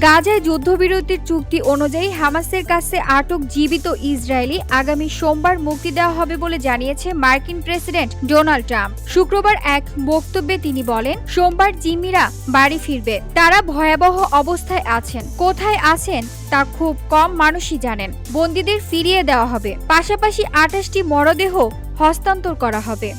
গাজায় যুদ্ধবিরতির চুক্তি অনুযায়ী হামাসের কাছে আটক জীবিত ইসরায়েলি আগামী সোমবার মুক্তি দেওয়া হবে বলে জানিয়েছে মার্কিন প্রেসিডেন্ট ডোনাল্ড ট্রাম্প। শুক্রবার এক বক্তব্যে তিনি বলেন, সোমবার জিম্মিরা বাড়ি ফিরবে। তারা ভয়াবহ অবস্থায় আছেন। কোথায় আছেন তা খুব কম মানুষই জানেন। বন্দীদের ফিরিয়ে দেওয়া হবে, পাশাপাশি 28টি মরদেহ হস্তান্তর করা হবে।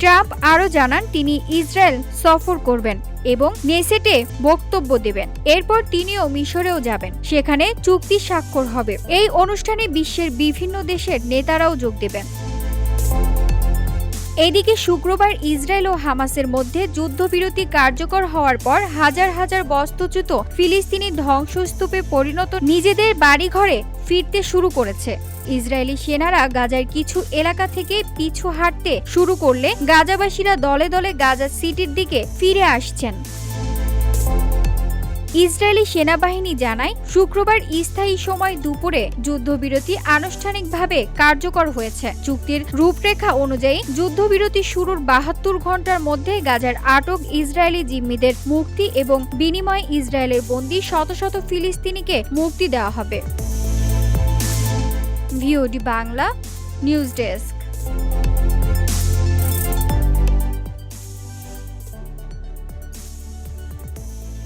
ট্রাম্প আরও জানান, তিনি ইসরায়েল সফর করবেন এবং নেসেটে বক্তব্য দেবেন। এরপর তিনিও মিশরেও যাবেন, সেখানে চুক্তি স্বাক্ষর হবে। এই অনুষ্ঠানে বিশ্বের বিভিন্ন দেশের নেতারাও যোগ দেবেন। এদিকে শুক্রবার ইসরায়েল ও হামাসের মধ্যে যুদ্ধবিরতি কার্যকর হওয়ার পর হাজার হাজার বস্ত্রচ্যুত ফিলিস্তিনি ধ্বংসস্তূপে পরিণত নিজেদের বাড়িঘরে ফিরতে শুরু করেছে। ইসরায়েলি সেনারা গাজার কিছু এলাকা থেকে পিছু হাঁটতে শুরু করলে গাজাবাসীরা দলে দলে গাজা সিটির দিকে ফিরে আসছেন। ইসরায়েলি সেনাবাহিনী জানায়, শুক্রবার স্থায়ী সময় দুপুরে যুদ্ধবিরতি আনুষ্ঠানিকভাবে কার্যকর হয়েছে। চুক্তির রূপরেখা অনুযায়ী যুদ্ধবিরতি শুরুর 72 ঘন্টার মধ্যে গাজার আটক ইসরায়েলি জিম্মিদের মুক্তি এবং বিনিময়ে ইসরায়েলের বন্দী শত শত ফিলিস্তিনিকে মুক্তি দেওয়া হবে। VOD Bangla news desk.